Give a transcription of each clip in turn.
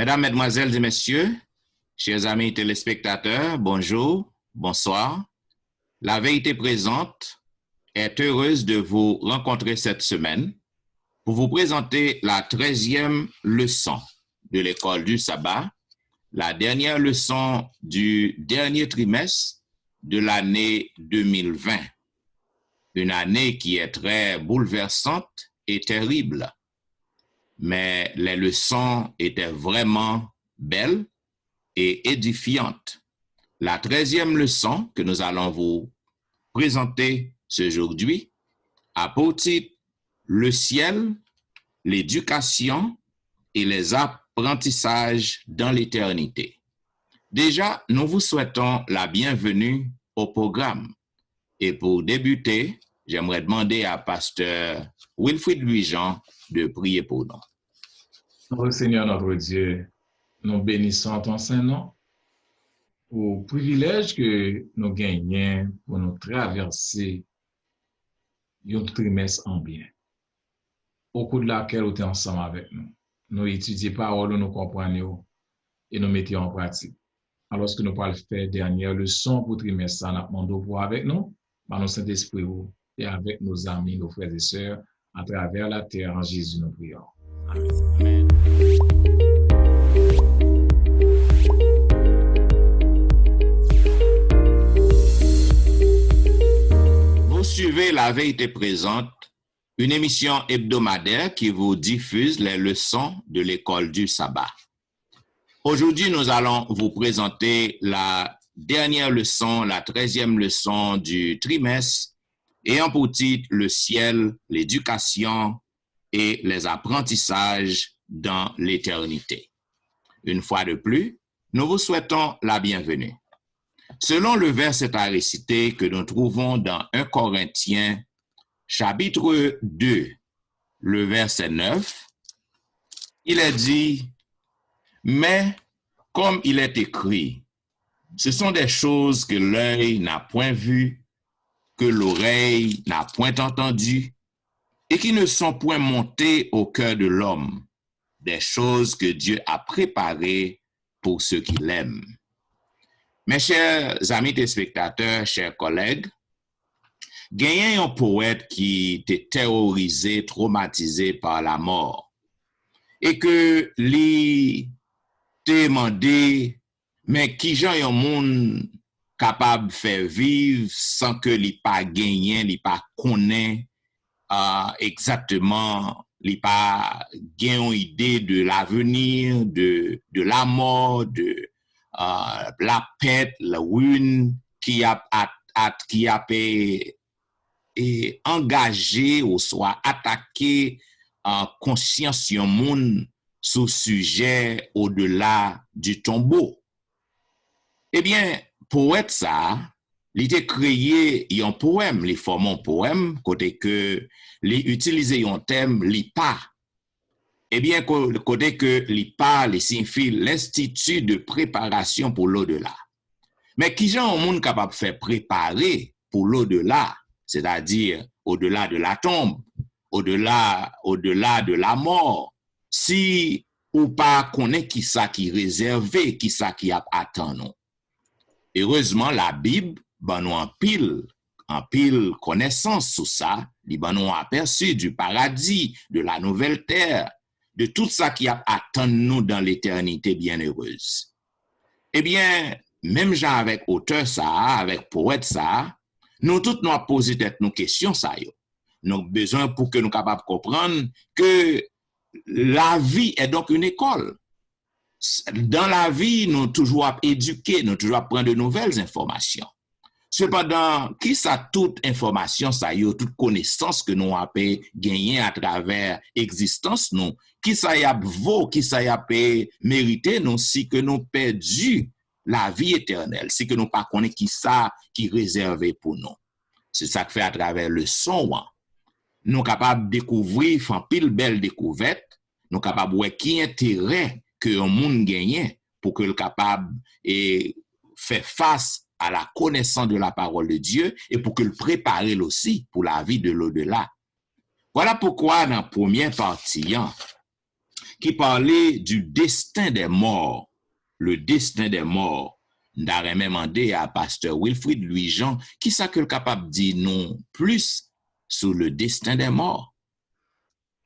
Mesdames, Mesdemoiselles et Messieurs, chers amis téléspectateurs, bonjour, bonsoir. La vérité présente est heureuse de vous rencontrer cette semaine pour vous présenter la 13e leçon de l'école du sabbat, la dernière leçon du dernier trimestre de l'année 2020. Une année qui est très bouleversante et terrible. Mais les leçons étaient vraiment belles et édifiantes. La 13e leçon que nous allons vous présenter aujourd'hui a pour titre « Le ciel, l'éducation et les apprentissages dans l'éternité ». Déjà, nous vous souhaitons la bienvenue au programme. Et pour débuter, j'aimerais demander à Pasteur Wilfrid Louis-Jean de prier pour nous. Notre Seigneur, notre Dieu, nous bénissons ton Saint-Nom pour le privilège que nous gagnons pour nous traverser un trimestre en bien, au cours de laquelle nous sommes ensemble avec nous. Nous étudions parole, nous comprenons et nous mettons en pratique. Alors que nous parlons faire dernière leçon pour le trimestre, nous demandons pour avec nous, par notre Saint-Esprit et avec nos amis, nos frères et sœurs, à travers la terre, en Jésus, nous prions. Amen. Vous suivez La Vérité Présente, une émission hebdomadaire qui vous diffuse les leçons de l'école du sabbat. Aujourd'hui, nous allons vous présenter la dernière leçon, la 13e leçon du trimestre, ayant pour titre « Le ciel, l'éducation et les apprentissages dans l'éternité ». Une fois de plus, nous vous souhaitons la bienvenue. Selon le verset à réciter que nous trouvons dans 1 Corinthiens, chapitre 2, le verset 9, il est dit « Mais comme il est écrit, ce sont des choses que l'œil n'a point vues, que l'oreille n'a point entendues, et qui ne sont point montées au cœur de l'homme, des choses que Dieu a préparées pour ceux qui l'aiment. » Mes chers amis téléspectateurs, chers collègues, il y a un poète qui était terrorisé, traumatisé par la mort, et que lui demandé, mais qui gens un monde capable de faire vivre sans que lui pas gagné, lui pas connaît exactement, lui pas gagné une idée de l'avenir, de la mort, de la pète, la ruine qui a engagé ou soit attaqué en conscience yon moun sous sujet au-delà du tombeau. Eh bien, poète ça, il a créé un poème, il forme un poème, côté que il utilise un thème, il pas. Eh bien, côté que l'IPA, il signifie l'Institut de préparation pour l'au-delà. Mais qui gens au monde capable de faire préparer pour l'au-delà, c'est-à-dire au-delà de la tombe, au-delà de la mort, si ou pas connaît qui ça qui réservé, qui ça qui a attend nous. Heureusement, la Bible, ben nous en pile connaissance sur ça, ben nous aperçu du paradis, de la nouvelle terre, de tout ça qui attend nous dans l'éternité bienheureuse. Eh bien, même gens avec auteur ça, avec poète ça, nous tous nous posé nos questions ça yo. Nous avons besoin pour que nous capables de comprendre que la vie est donc une école. Dans la vie, nous toujours éduquer, nous toujours prendre de nouvelles informations. Cependant, qui ça toute information ça yo, toute connaissance que nous avons gagné à travers existence nous, qui ça y a vaut, qui ça y a mérité nous si que nous perdu la vie éternelle, si que nous pas connaît qui ça qui réservé pour nous. C'est ça que fait à travers le son. Nous capables de découvrir, faire pile belle découverte, nous capables ouais qui intérêt que un monde gagne pour que le capable et faire face à la connaissance de la parole de Dieu et pour que le préparer aussi pour la vie de l'au-delà. Voilà pourquoi dans la première partie, qui parlait du destin des morts. Le destin des morts. D'arrêt même demandé à pasteur Wilfrid Louis-Jean, qui ça que le capable de dire non plus sur le destin des morts.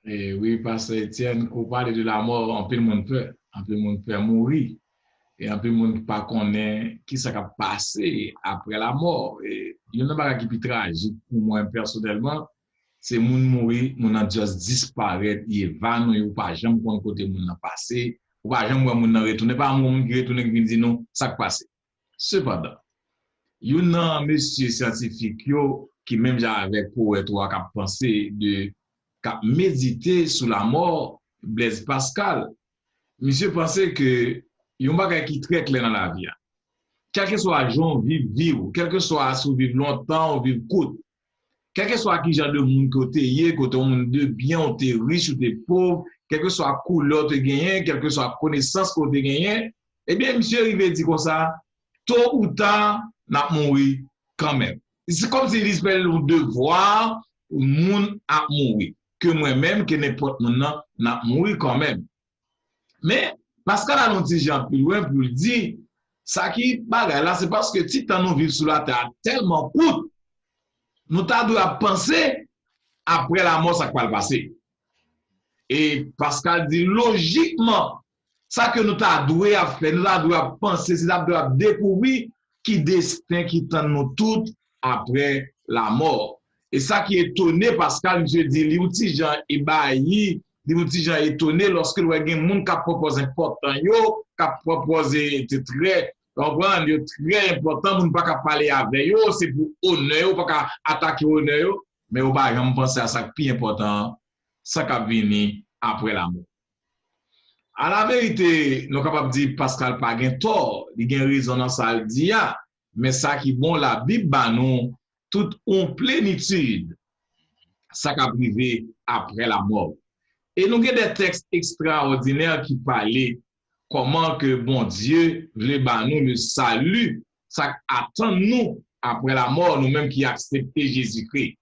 Et oui, pasteur Etienne, qu'on parle de la mort, un peu le monde peut mourir. Et un peu le monde pas connaît qui ça va passer après la mort. Et il y a une chose qui est plus tragique pour moi personnellement, c'est moun mourir, moun a juste disparaître, il évanoui ou pas jamais qu'on côté moun a passé, ou pas jamais moun a retourné, pas moun qui retourne qui dit non, ça passe. Cependant, il y a un monsieur scientifique qui même j'avais poète ou a pensé de méditer sur la mort Blaise Pascal. Monsieur pensait que il y a un bagage qui est très clair dans la vie. Quel que soit gens vivre, quel que soit survivre longtemps ou vivre court, quel que soit qui genre de monde côté monde de bien, tu es riche ou tu es pauvre, quel que soit couleur tu gagné, quel que soit connaissance que tu gagné, eh bien monsieur arrivé dit comme ça, tôt ou tard n'a mourir quand même. C'est comme s'il espère le devoir monde à mourir, que moi-même que n'importe maintenant n'a mourir quand même. Mais Pascal a dit Jean plus loin pour dire ça qui bagaille là c'est parce que si nous vivons sur la terre tellement court, nous devons penser après la mort ça va passer. Et Pascal dit logiquement ça que nous devons faire, nous devons penser, nous devons découvrir qui destin qui tend nous toutes après la mort. Et ça qui est étonné Pascal je dis les outils Jean ébahi. Des petits gens étonnés lorsque nous avons des gens qui proposent important, qui proposent très important, nous ne pouvons pas parler avec eux, c'est pour honneur, pas attaquer honneur, mais on va jamais penser à ça qui est important, ça qui vient après la mort. À la vérité, nous sommes capables de dire Pascal pas gain tort, il a raison dans ça le dit, mais ça qui bon la Bible nous toute en plénitude, ça qui arrivé après la mort. Et nous avons des textes extraordinaires qui parlaient comment que bon Dieu voulait nous le salut, ça attend nous après la mort, nous-mêmes qui acceptons Jésus-Christ.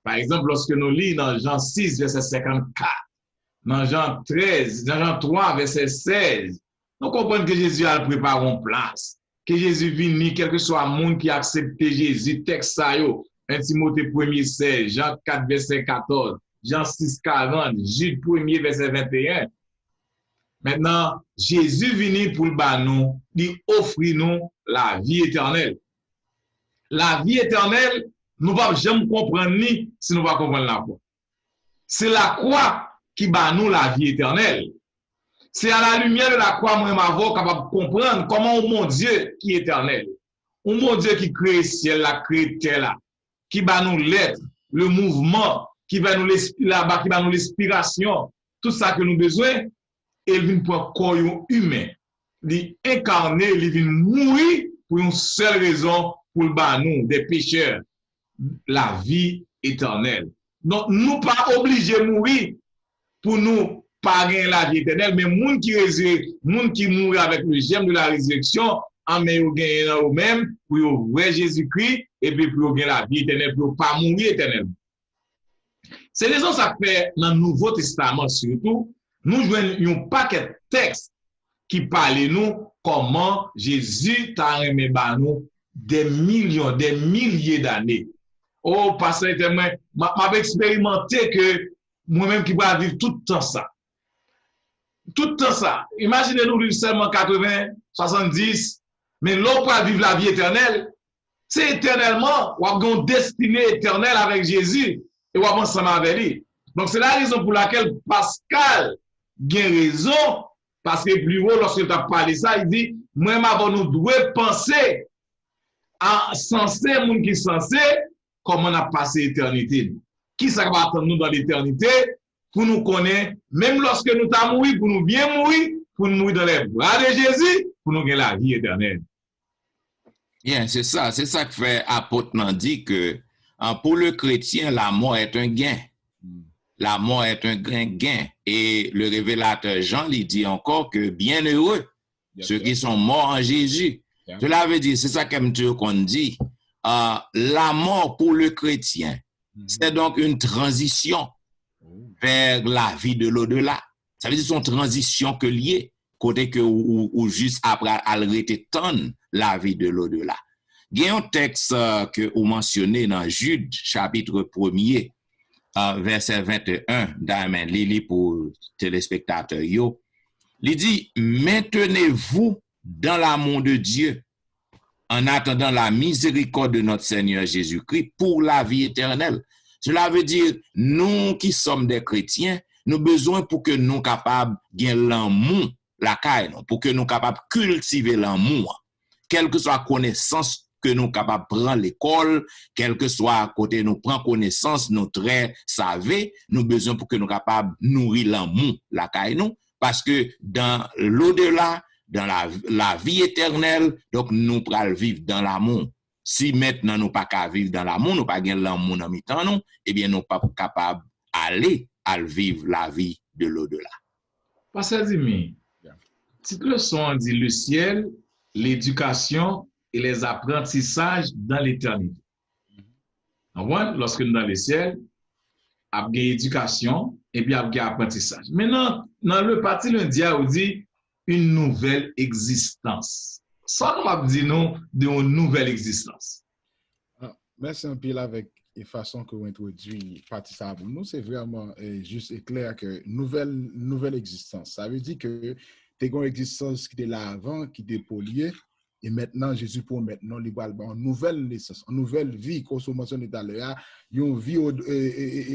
Par exemple, lorsque nous lisons dans Jean 6, verset 54, dans Jean 13, dans Jean 3, verset 16, nous comprenons que Jésus a préparé une place, que Jésus vient, quel que soit le monde qui accepte Jésus, texte ça, 1 Timothée 1er 16, Jean 4, verset 14, Jean 6, 40, Jude 1er, verset 21. Maintenant, Jésus vient pour nous, il offre nous la vie éternelle. La vie éternelle, nous ne pouvons jamais comprendre ni si nous ne pouvons pas comprendre la croix. C'est la croix qui bat nous la vie éternelle. C'est à la lumière de la croix, moi, m'avons capable de comprendre comment mon Dieu qui est éternel, mon Dieu qui crée le ciel, la crée terre, qui bat nous l'être, le mouvement, qui va nous là-bas, qui va nous l'inspiration, tout ça que nous avons besoin, il vient pour un corps humain. Il incarné, il vient mourir pour une seule raison, pour le nous, des pécheurs, la vie éternelle. Donc, nous pas obligés de mourir pour nous pas gagner la vie éternelle, mais moun qui mourit avec le germe de la résurrection, en meilleur gagner dans eux-mêmes, pour voir Jésus-Christ, et puis pour gagner la vie éternelle, pour ne pas mourir éternellement. C'est raison ça fait dans le Nouveau Testament surtout, nous jouons un paquet de textes qui parlent nous comment Jésus t'a aimé nous des millions, des milliers d'années. Oh, pasteur, m'a expérimenté que moi-même qui vais vivre tout le temps ça. Tout le temps ça. Imaginez-nous vivre seulement 80, 70, mais l'on peut vivre la vie éternelle. C'est éternellement, on a une destinée éternelle avec Jésus. Et on avance ensemble avec lui. Donc, c'est la raison pour laquelle Pascal a raison, parce que plus haut, lorsque tu as parlé ça, il dit, moi-même, avant nous devons penser à sensé, moun qui sensé, comment on a passé l'éternité. Qui ça va attendre nous dans l'éternité, pour nous connaître, même lorsque nous t'avons mouru, pour nous bien mourir, pour nous mourir dans les bras de Jésus, pour nous gagner la vie éternelle. Bien, c'est ça que fait apôtre dit que pour le chrétien, la mort est un gain. La mort est un gain. Et le révélateur Jean lui dit encore que bienheureux ceux qui sont morts en Jésus. Cela veut dire, c'est ça qu'on dit, la mort pour le chrétien, c'est donc une transition vers la vie de l'au-delà. Ça veut dire son transition que lié, côté que ou juste après arrêter tant la vie de l'au-delà. Il y a un texte que vous mentionnez dans Jude, chapitre 1er, verset 21, d'amen, Lili pour téléspectateurs, yo. Il dit, maintenez-vous dans l'amour de Dieu en attendant la miséricorde de notre Seigneur Jésus-Christ pour la vie éternelle. Cela veut dire, nous qui sommes des chrétiens, nous avons besoin pour que nous capables de gagner l'amour, la caille, pour que nous capables de cultiver l'amour, quelle que soit la connaissance que nous capables de prendre l'école, quel que soit à côté nous prend connaissance, nous très savés, nous avons besoin pour que nous capables de nourrir l'amour, la caille, nous, parce que dans l'au-delà, dans la vie éternelle, donc nous pourrons vivre dans l'amour. Si maintenant nous pas qu'à vivre dans l'amour, nous pas gagner l'amour dans mi-temps, non, eh bien nous pas capables d'aller à vivre la vie de l'au-delà. Pasteur Dimi, petite leçon dit le ciel, l'éducation et les apprentissages dans l'éternité. Lorsque nous dans le ciel, il y a éducation et puis il y a apprentissage. Maintenant, dans le parti lundi, on dit une nouvelle existence. Ça, on va dire nous d'une nouvelle existence. Merci un peu avec la façon que vous introduisez partie ça pour nous. C'est vraiment juste et clair que nouvelle existence. Ça veut dire que tu as une existence qui était là avant, qui était poliée, et maintenant, Jésus pour maintenant, il va avoir une nouvelle naissance, une nouvelle vie, qu'on se mentionne tout à l'heure, une vie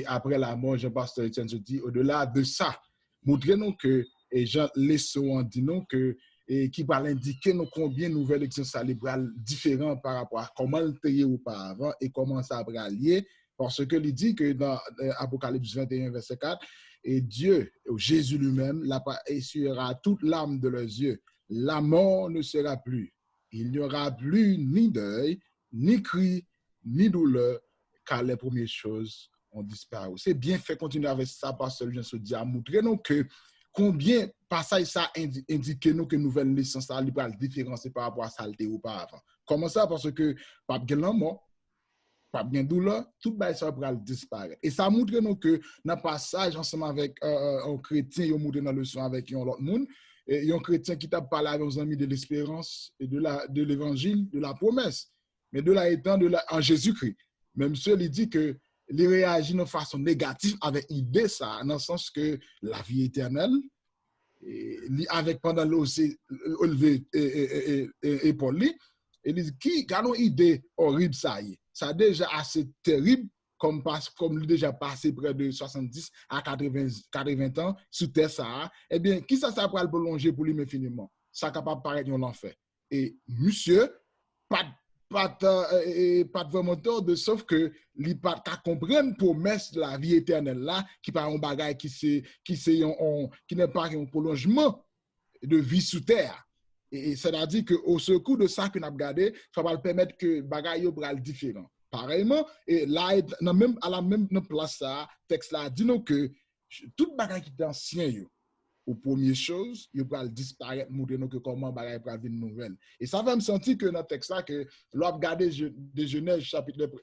après la mort, Jean-Pasteur Etienne se dit, au-delà de ça, montrez-nous que, et Jean Lesson dit nous que, et qui va l'indiquer nous combien nouvelle existence libérale différent par rapport à comment le était auparavant et comment ça va lier, parce que il dit que dans Apocalypse 21, verset 4, et Dieu, Jésus lui-même, essuiera toute larme de leurs yeux. La mort ne sera plus. Il n'y aura plus ni deuil, ni cri, ni douleur, car les premières choses ont disparu. C'est bien fait continuer avec ça, parce que je se dis à montrer nous que combien passage ça indique nous que nouvelle naissance a libre différencier par rapport à ça auparavant. Comment ça? Parce que pas de mort, pas de douleur, tout ça va disparaître. Et ça montre nous que dans le passage ensemble avec un chrétien, il montre dans le leçon avec un autre monde, et un chrétien qui t'a parlé avec nos amis de l'espérance et de l'évangile, de la promesse, mais de la étant en Jésus-Christ. Même ceux il dit que il réagit de façon négative avec l'idée ça, dans le sens que la vie éternelle, avec pendant l'OC et Paul, il dit qui a une idée horrible ça y est. Ça déjà assez terrible comme déjà passé près de 70 à 80 ans sous terre ça. Eh bien, qui ça va le prolonger pour lui infiniment? Ça capable paraître un enfer. Et monsieur, pas de vraiment tort de sauf que li pas comprendre promesse de la vie éternelle là qui pas un bagage qui n'est pas un prolongement de vie sous terre. Et c'est-à-dire que au secours de ça que n'a regardé, ça va le permettre que bagage yo bral différent. Pareillement, et là à la même place ça, texte là dit nous que tout bagage qui est ancien yo aux premières choses, il va disparaître, montrer que comment bagaille va venir nouvelle. Et ça va me sentir que dans le texte là, que l'on regarder de Genèse,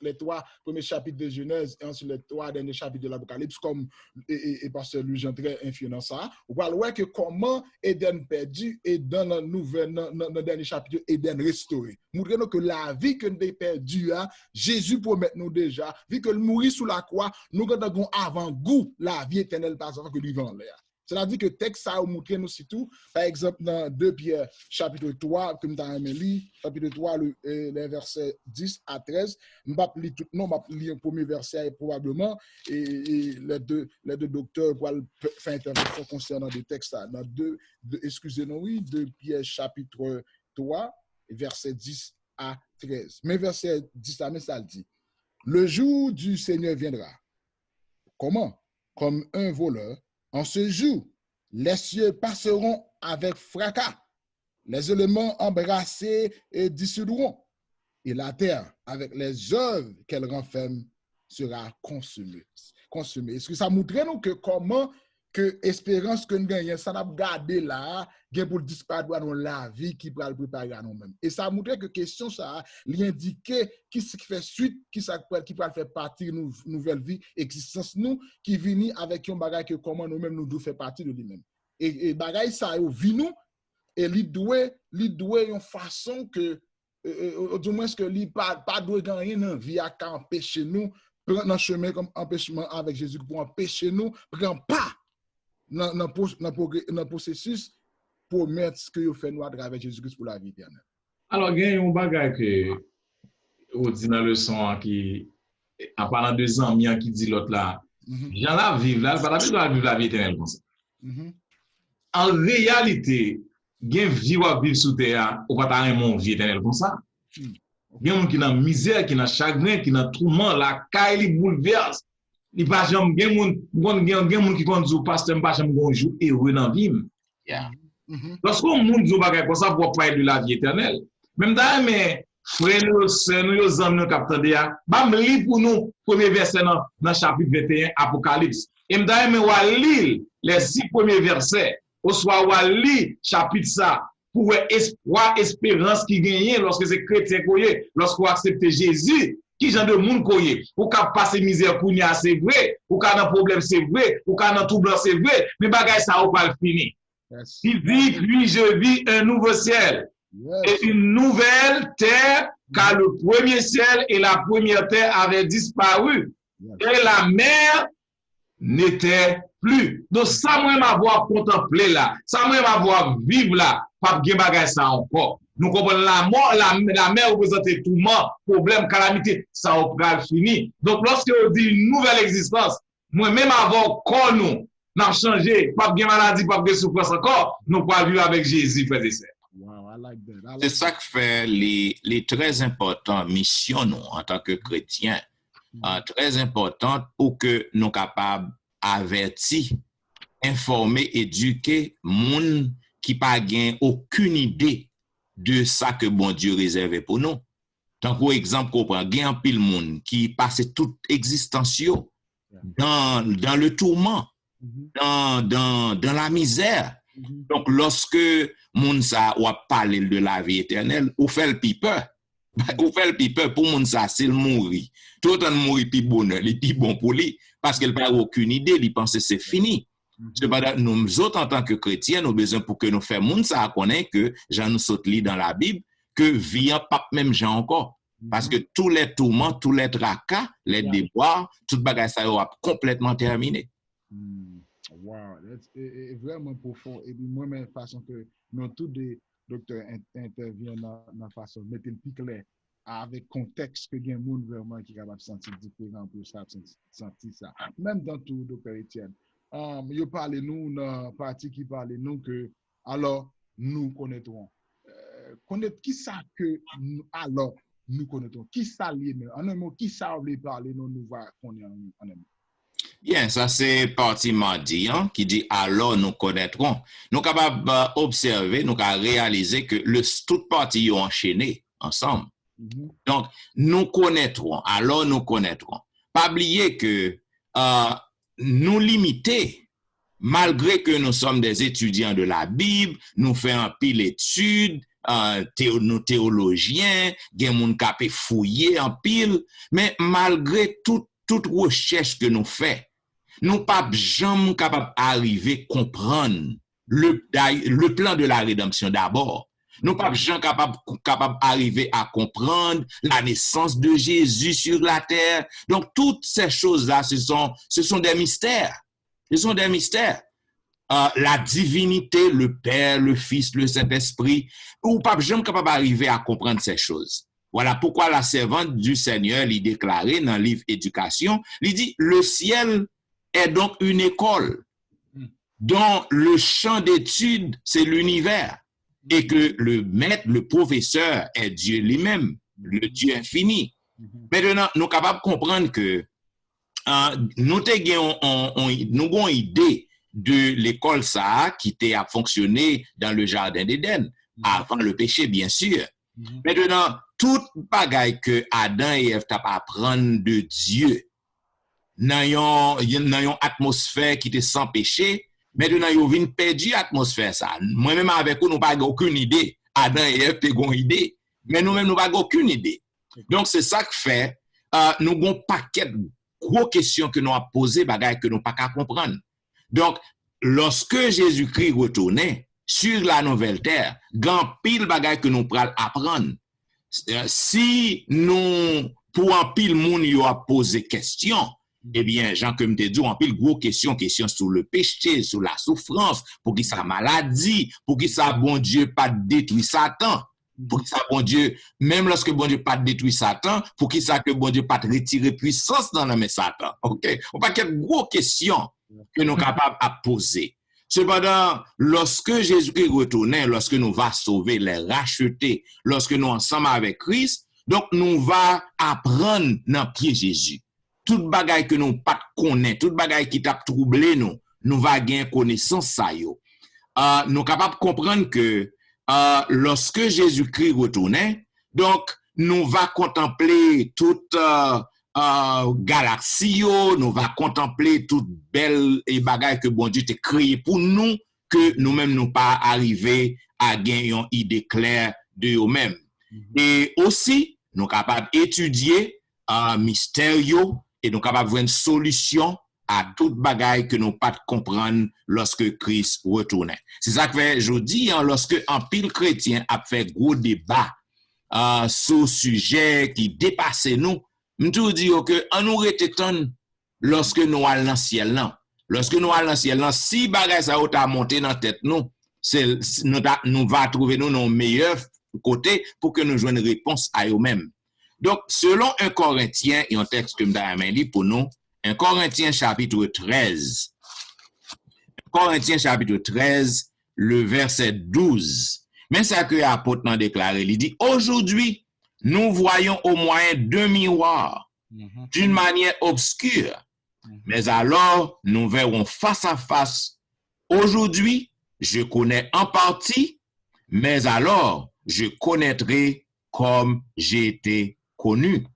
les 3 premiers chapitres de Genèse et ensuite les 3 derniers chapitres de l'Apocalypse, comme et pasteur Louis Jean très influent dans ça, on va voir que comment Éden perdu et dans le dernier chapitre, Éden restauré. Montrer que la vie que nous avons perdue, Jésus promet nous déjà, vu que le mourir sous la croix, nous avons avant-goût la vie éternelle par exemple que nous vivons là. C'est-à-dire que le texte ça a montré nous surtout, par exemple, dans 2 Pierre, chapitre 3, comme dans Amélie, chapitre 3, les versets 10 à 13, je ne vais pas lire tout, non, je vais lire le premier verset probablement, et les deux docteurs vont faire intervention concernant des textes là. Dans 2 Pierre, chapitre 3, versets 10 à 13. Mais verset 10 à 13, ça dit, le jour du Seigneur viendra. Comment? Comme un voleur. En ce jour, les cieux passeront avec fracas, les éléments embrassés et dissoudront, et la terre, avec les œuvres qu'elle renferme, sera consumée. Est-ce que ça montre nous que comment que espérance que nous gagnons, ça n'a pas gardé là, pour disparaître dans la vie qui va le préparer à nous-mêmes. Et ça montre que question ça, l'indiquer qui fait suite, qui va faire partie de notre nouvelle vie, existence nous, qui vient avec un bagage que comment nous-mêmes nous devons faire partie de lui-même. et bagay sa yo vi nou, et li dwe yon façon que du moins que li pas doit gagner dans vie à empêcher nous prendre un chemin comme empêchement avec Jésus pour empêcher nous prendre pas dans processus pour mettre ce que vous fait nous à travers Jésus-Christ pour la vie éternelle. Alors, il y a un bagage que on dit dans le leçon qui en parlant de amis qui dit l'autre là, j'en la vivre là, pas la vivre la vie éternelle comme ça. En réalité, gen vie ou vivre sous terre, ou pas ta mon vie éternelle comme ça. Gen moun qui dans misère, qui dans chagrin, qui dans tourment, la caille li bouleverse. Li pa jam gen moun qui konn pasteur pas jam gon jour heureux dans vie. Yeah. Lorsqu'on moun dit bagay comme ça pour parler de la vie éternelle. Même d'ailleurs mais frère nous, sœur nous, yo zam nous capteur ya, bam li pour nous premier verset dans chapitre 21 Apocalypse. Et d'ailleurs mais wa lire les 6 premiers versets. Ou soit wa li chapitre ça pour espoir, espérance qui gagne lorsque c'est chrétien koye, lorsqu'on accepte Jésus, qui genre de monde koye, ou ka passer misère pour nya c'est vrai, ou ka dans problème c'est vrai, ou ka dans tout blanc c'est vrai, mais bagay ça ou pas fini. Yes. Il vit, puis je vis un nouveau ciel et une nouvelle terre, car le premier ciel et la première terre avaient disparu et la mer n'était plus. Donc, ça, moi, m'avoir contemplé là, ça, moi, m'avoir vivre là, pas bien bagay ça encore. Nous comprenons la mort, la mer représente tout mort, problème, calamité, ça au pral fini. Donc, lorsque on dit une nouvelle existence, moi-même avant qu'on nous, n'a changé, pas bien maladie, pas bien souffrance encore, nous pouvons vivre avec Jésus, frères et sœurs. Wow, I like that. C'est ça qui fait les très importantes missions nous, en tant que chrétiens, très importantes pour que nous soyons capables avertir, informer, éduquer monde qui n'a pas aucune idée de ça que bon Dieu réservé pour nous. Tant par exemple, qu'on prend un pile monde qui passe toute existence dans le tourment, dans la misère. Donc, lorsque moun sa ou a parlé de la vie éternelle, ou fait le pipe. Ou fait le pipe pour moun sa, c'est le mourir. Tout le temps mourir pi bonheur, il pi bon pour lui, parce qu'il n'a aucune idée, il pense que c'est fini. Cependant, nous autres, en tant que chrétiens, nous avons besoin pour que nous fassions moun sa connaître que Jean nous saute li dans la Bible, que vie en pape même Jean encore. Parce que tous les tourments, tous les tracas, les déboires, tout bagage ça a complètement terminé. Wow, c'est vraiment profond. Et puis, moi-même, façon que nous, tous les docteurs interviennent dans la façon de mettre le plus clair, avec contexte que il y a un monde vraiment qui est capable de sentir différent pour sentir ça. Même dans tout, docteur Etienne. Vous parlez nous, dans la partie qui parle nous, que alors nous connaîtrons. Connaître qui ça que alors nous connaîtrons? Qui ça lié? En un mot, qui ça veut parler nous va connaître en un mot? Bien, ça c'est partie mardi qui dit alors nous connaîtrons. Nous sommes capables d'observer, nous capables de réaliser que toute partie est enchaînée ensemble. Donc, nous connaîtrons, alors nous connaîtrons. Pas oublier que nous limiter, malgré que nous sommes des étudiants de la Bible, nous faisons un pile d'études, nous théologiens, des gens qui ont fouillé en pile, mais malgré toute recherche que nous faisons, nous ne sommes pas jamais capables d'arriver à comprendre le plan de la rédemption d'abord. Nous ne sommes pas jamais capables d'arriver à comprendre la naissance de Jésus sur la terre. Donc, toutes ces choses-là, ce sont des mystères. Ce sont des mystères. La divinité, le Père, le Fils, le Saint-Esprit, nous ne sommes pas jamais capables d'arriver à comprendre ces choses. Voilà pourquoi la servante du Seigneur lui déclarait dans le livre Éducation, il dit, le ciel est donc une école dont le champ d'études, c'est l'univers, et que le maître, le professeur est Dieu lui-même, le Dieu infini. Maintenant, nous sommes capables de comprendre que nous avons une idée de l'école ça qui a fonctionné dans le jardin d'Éden, avant le péché, bien sûr. Maintenant, toute bagaille que Adam et Ève t'a apprendre de Dieu, dans une atmosphère qui était sans péché, maintenant, ils viennent perdre l'atmosphère ça. Moi-même avec vous, nous n'avons pas aucune idée. Adam et Ève ont une idée, mais nous-mêmes, nous n'avons aucune idée. Donc, c'est ça qui fait, nous avons un paquet de gros questions que nous avons posées, bagaille que nous n'avons pas qu'à comprendre. Donc, lorsque Jésus-Christ retournait sur la nouvelle terre, grand pile bagay que nous pral apprendre. Si nous, pour un pile moun yo a posé question, eh bien, Jean comme te dit, en pile gros question sur le péché, sur la souffrance, pour qui ça maladie, pour qui ça bon Dieu pas détruit Satan, pour qui ça bon Dieu, même lorsque bon Dieu pas détruit Satan, pour qui ça que bon Dieu pas retirer puissance dans la main Satan. OK? On pas quelle gros question que nous capables à poser. Cependant, lorsque Jésus-Christ retournait, lorsque nous va sauver, les racheter, lorsque nous ensemble avec Christ, donc nous va apprendre dans pied Jésus. Tout bagay que nous pas connaît, tout bagay qui t'a troublé nous va gagner connaissance ça yo. Nous capables comprendre que lorsque Jésus-Christ retournait, donc nous va contempler toute galaxie, nous va contempler toute belle et bagay que bon Dieu t'a créé pour nous, que nous-mêmes nous pas arriver à gagner une idée claire de nous-mêmes. Et aussi, nous capables d'étudier mystère yo, et nous capables de une solution à toute bagaille que nous pas comprendre lorsque Christ retournait. C'est ça que fait, je dis, lorsque un pile chrétien a fait gros débat sur sujet qui dépasse nous, m'tou dis que on nous retétonne lorsque nous allons dans le ciel là. Lorsque nous allons dans le ciel là, si bagaille ça a monté dans tête nous, nous va trouver nous nos meilleurs côtés pour que nous joignions une réponse à eux-mêmes. Donc, selon 1 Corinthiens, et un texte que je lis pour nous, 1 Corinthiens chapitre 13. 1 Corinthiens chapitre 13, le verset 12. Mais ça que l'apôtre n'a déclaré, il dit, aujourd'hui, nous voyons au moyen d'un miroir, d'une manière obscure, mais alors nous verrons face à face. Aujourd'hui, je connais en partie, mais alors je connaîtrai comme j'ai été connu.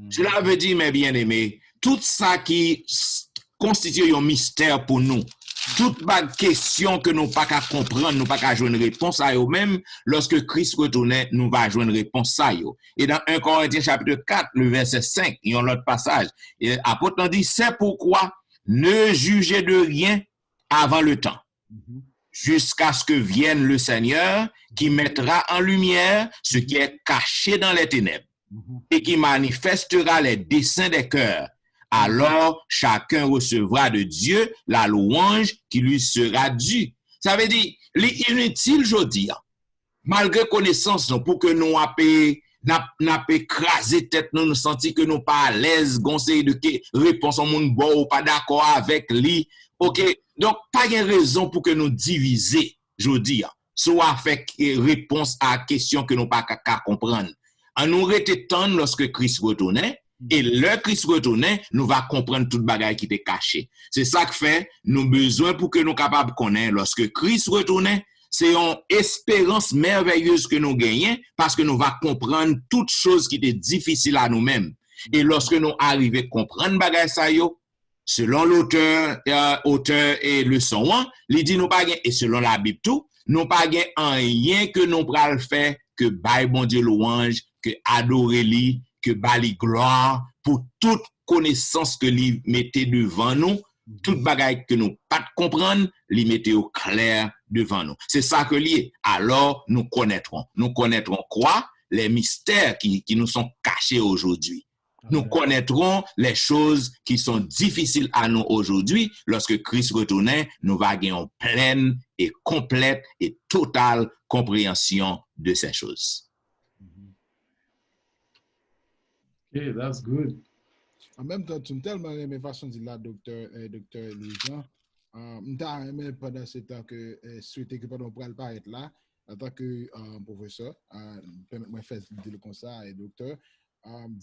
Cela veut dire, mes bien-aimés, tout ça qui constitue un mystère pour nous, toute question que nous pas qu'à comprendre, nous pas qu'à jouer une réponse à eux-mêmes, lorsque Christ retournait, nous va jouer une réponse à eux. Et dans 1 Corinthiens chapitre 4, le verset 5, il y a un autre passage, et l'apôtre dit, c'est pourquoi ne jugez de rien avant le temps, jusqu'à ce que vienne le Seigneur qui mettra en lumière ce qui est caché dans les ténèbres et qui manifestera les desseins des cœurs. Alors, chacun recevra de Dieu la louange qui lui sera due. Ça veut dire, l'inutile, je dis, malgré connaissance, pour que nous n'a écrasé tête, nous sentir que nous pas à l'aise, conseil de réponse au monde bon ou pas d'accord avec lui. OK? Donc, pas de raison pour que nous diviser, je dis, soit avec réponse à la question que nous pas qu'à comprendre. En nous retenant lorsque Christ retournait, et le Christ retournait, nous va comprendre toute bagaille qui était cachée. C'est ça que fait, nous besoin pour que nous capables de connaître lorsque Christ retournait, c'est une espérance merveilleuse que nous gagnons parce que nous va comprendre toutes choses qui étaient difficiles à nous-mêmes. Et lorsque nous arrivons à comprendre bagaille ça yo, selon l'auteur et le son, il dit nous pas et selon la Bible tout, nous pas rien que nous pral faire que bail bon Dieu louange, que adorer lui, que bali gloire pour toute connaissance que lui mettait devant nous, toute bagaille que nous pas comprendre, lui mettait au clair devant nous. C'est ça que lié. Alors nous connaîtrons. Nous connaîtrons quoi? Les mystères qui nous sont cachés aujourd'hui. Nous connaîtrons les choses qui sont difficiles à nous aujourd'hui. Lorsque Christ retournait, nous va gagner une pleine et complète et totale compréhension de ces choses. Okay, that's good. En même temps, tu me tellement aimé façon de dire là, docteur Lijan. M'ta aimé pendant ce temps que souhaiter que pendant pour paraître là en tant que professeur, permettez-moi de faire dire comme ça et docteur.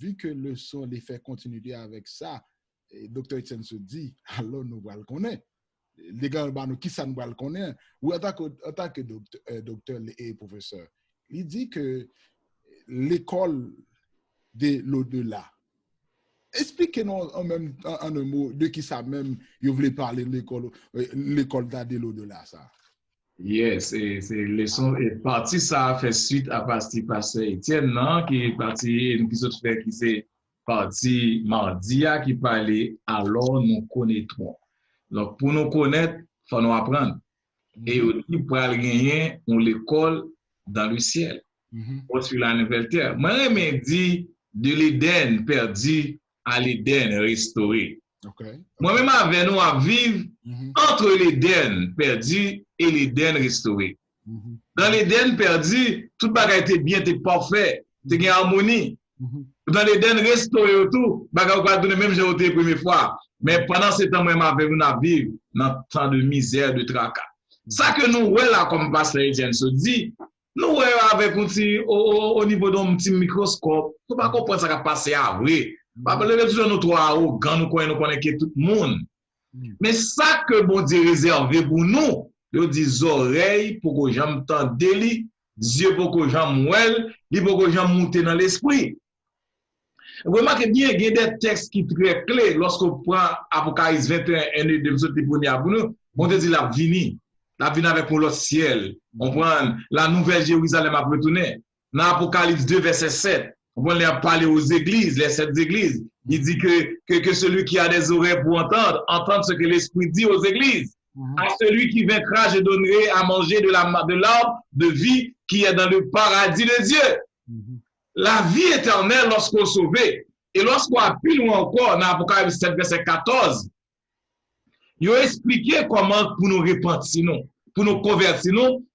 Vu que le son les fait continuer avec ça, et docteur Etienne se dit, alors nous va le connaître. Les gars, nous qui ça nous va le connaître? Ou en tant que docteur et professeur, il dit que l'école de l'au-delà. Expliquez-nous en un mot de qui ça même, vous voulez parler de l'école de l'au-delà, ça. Yes, c'est leçon et partie ça fait suite à partie passé Etienne non qui est parti une qui autre fait qui c'est partie mardi qui parlait alors nous connaîtrons. Donc pour nous connaître faut nous apprendre. Et aussi pour aller gagner l'école dans le ciel, ou sur la nouvelle terre. Moi, je dit de l'Éden perdu à l'Éden restauré. Moi-même, avec nous à vivre entre l'Éden perdu et l'Éden restauré. Dans l'Éden perdu, tout bagage était bien, était parfait, était en harmonie. Dans l'Éden restauré tout, bagage va donner même j'ai la première fois. Mais pendant ce temps, moi-même avec nous à vivre dans temps de misère, de tracas. Ça que nous voyons là, comme Pasteur Etienne se dit, nous voyons avec au niveau d'un petit microscope, nous ne pouvons pas comprendre ça qui a passé à vrai. Parce que nous sommes arrogants, nous connaissons tout le monde. Mais ça que bon Dieu réservé pour nous, il dit oreilles pour que j'aime t'entendre, yeux pour que j'aime mouelle, pour que j'aime monter dans l'esprit. Remarquez bien, il y a des textes qui sont très clés lorsqu'on prend Apocalypse 21, 1 et 2, le premier pour nous, on dit la vini avec pour le ciel. On prend la nouvelle Jérusalem à retourner. Dans Apocalypse 2, verset 7, on va parler aux églises, les 7 églises. Il dit que celui qui a des oreilles pour entendre ce que l'Esprit dit aux églises. À celui qui vaincra, je donnerai à manger de l'arbre de vie qui est dans le paradis de Dieu. La vie éternelle lorsqu'on est sauvé. Et lorsqu'on a plus loin encore, dans Apocalypse 7, verset 14, il a expliqué comment pour nous repentir, pour nous convertir,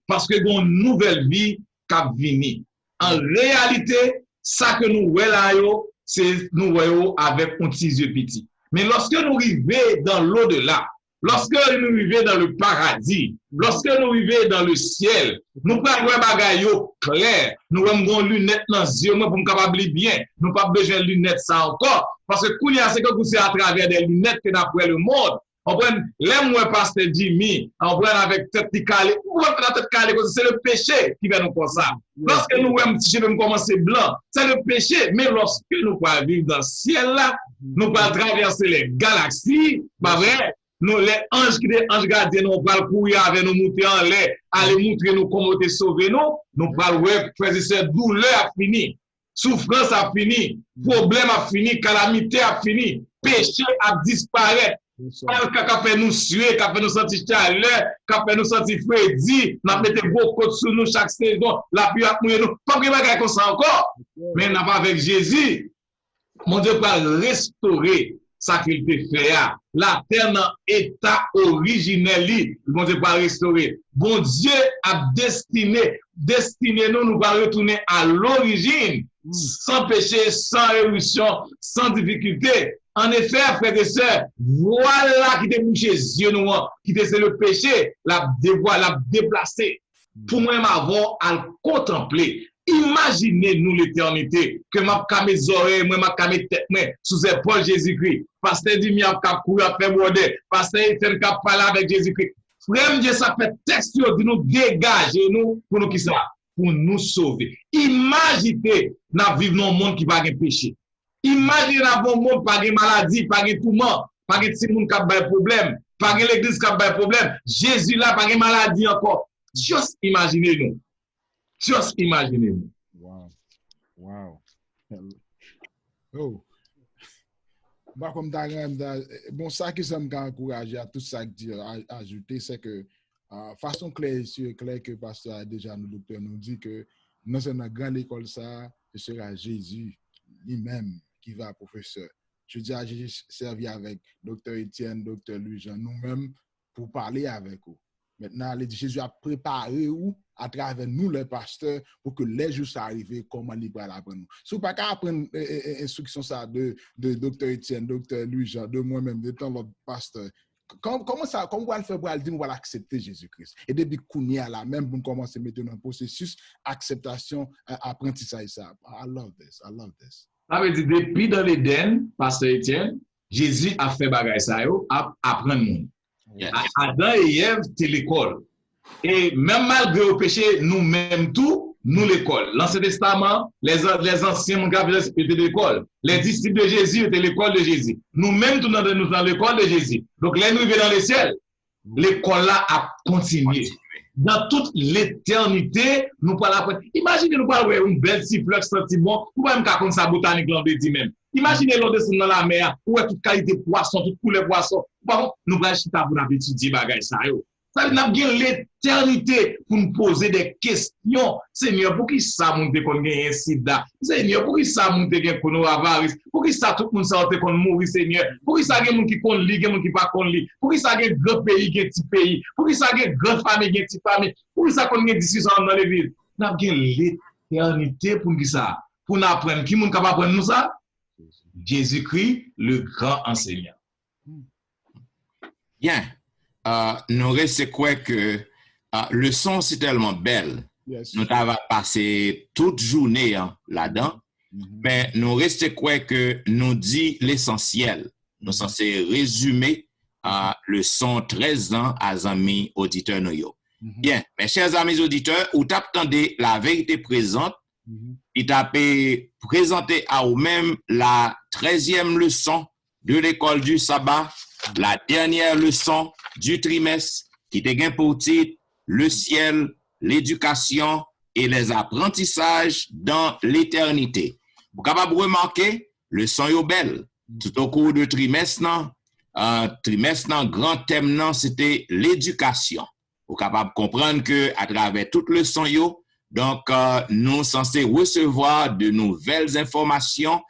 parce que nous avons une nouvelle vie qui a venu. En réalité, ça que nous voyons, c'est nous voyons avec un petit yeux petit. Mais lorsque nous arrivons dans l'au-delà, lorsque nous arrivons dans le paradis, lorsque nous arrivons dans le ciel, nous prenons des bagailles clairs, nous avons des lunettes dans les yeux pour nous capables bien. Nous n'avons pas besoin de lunettes ça encore. Parce que c'est que c'est à travers des lunettes que nous avons le monde. On prend les moins pasteur Jimmy, on prend avec tête calée. Pourquoi la tête calée? C'est le péché qui va nous faire ça. Lorsque nous voyons petit cheveu commencer blanc, c'est le péché. Mais lorsque nous pouvons vivre dans le ciel là, nous pouvons traverser les galaxies, pas vrai? Nous, les anges qui sont anges gardiens, nous pouvons courir avec nous, monter en l'air, aller montrer nous comment te sauver nous pouvons faire cette douleur a fini, souffrance a fini, problème a fini, calamité a fini, péché a disparu. Qui fait nous suer, qui fait nous sentir chaleur, qui fait nous sentir frédi, nous mettons beaucoup sur nous chaque saison, la pluie a mouillé nous. Pas que comme ça encore, mais nous pas avec Jésus. Mon Dieu va restaurer ça qu'il peut faire. La terre dans état originel, mon Dieu va restaurer. Bon Dieu a destiné nous va retourner à l'origine, sans péché, sans évolution, sans difficulté. En effet, frères et sœurs, voilà qui débouche les yeux noirs, qui c'est le péché, la déplacer. Pour moi-même avoir à contempler. Imaginez-nous l'éternité, que m'a camé mes oreilles, moi m'a camé tête, sous les épaules Jésus-Christ. Pasteur dit, m'a courir à faire border. Pasteur Etienne qui parler avec Jésus-Christ. Frère Dieu, ça fait texte de nous dégager, nous, pour nous qui ça, pour nous sauver. Imaginez, nous vivons dans un monde qui va avoir péché. Imaginez un monde pas de maladie, pas de tourment, pas de petit monde qui a des problèmes, pas de l'église qui a des problèmes. Jésus là, pas de maladie encore. Juste imaginez-nous. Just imaginez-nous. Wow. Oh. Bah, comme bon, ça qui m'a encouragé à tout ça que ajouter, c'est que façon claire que le pasteur a déjà nous docteur nous dit que dans une grande école ça, ce sera Jésus lui-même qui va professeur. Je dis à Jésus servi avec docteur Etienne, docteur Louis-Jean, nous-mêmes pour parler avec eux. Maintenant, Jésus a préparé où à travers nous, les pasteurs, pour que les jours arrivent, comment il va l'apprendre. Si vous n'avez pas apprendre instruction ça de docteur Etienne, docteur Louis-Jean, de moi-même, de tant l'autre pasteur, comment on va le faire pour dire qu'on va accepter Jésus-Christ? Et depuis qu'on y a là, même pour commencer à mettre dans un processus acceptation, apprentissage ça. I love this. Ça veut dire, depuis dans l'Éden, pasteur Etienne, Jésus a fait bagaille ça, apprendre le monde. Adam et Ève, c'est l'école. Et même malgré le péché, nous-mêmes tout, nous l'école. L'Ancien Testament, les anciens étaient l'école. Les disciples de Jésus étaient l'école de Jésus. Nous-mêmes, nous dans l'école de Jésus. Donc, les nous dans le ciel, l'école là a continué. Dans toute l'éternité, nous parlons après. Imaginez, nous parlons une belle siffleur sentiment, ou même quand on sa botanique l'on dit même. Imaginez l'on descend dans la mer, où est toute qualité de poisson, toute couleur de poisson. Bon, nous allons chita pour étudier bagay ça yo. Ça veut dire l'éternité pour nous poser des questions. Seigneur, pour qui ça monte qu'on gagne un sida? Seigneur, pour qui ça monte qu'on a avarice? Pour qui ça tout le monde sorte qu'on mourit, Seigneur? Pour qui ça gagne monde qui qu'on lit, gagne monde qui pas qu'on lit? Pour qui ça gagne grand pays, gagne petit pays? Pour qui ça gagne grande famille, gagne petite famille? Pour qui ça qu'on gagne discussion dans les villes? Nous avons l'éternité pour qui ça? Pour nous apprendre. Qui monde capable apprendre nous ça? Jésus-Christ, le grand enseignant. Bien. Nous restons quoi que le son c'est tellement belle. Yes. Nous avons passé toute journée là-dedans. Mais nous restons quoi que nous dit l'essentiel. Nous sommes censés résumer le son 13 ans à amis auditeurs nous. Bien, mes chers amis auditeurs, vous attendez la vérité présente. Il t'a présenté à vous-même la 13e leçon de l'école du sabbat, la dernière leçon du trimestre qui te gagne pour titre le ciel, l'éducation et les apprentissages dans l'éternité. Vous êtes capable de remarquer, leçon est belle. Tout au cours du trimestre, grand thème, c'était l'éducation. Vous êtes capable de comprendre que à travers toute leçon, donc, nous sommes censés recevoir de nouvelles informations,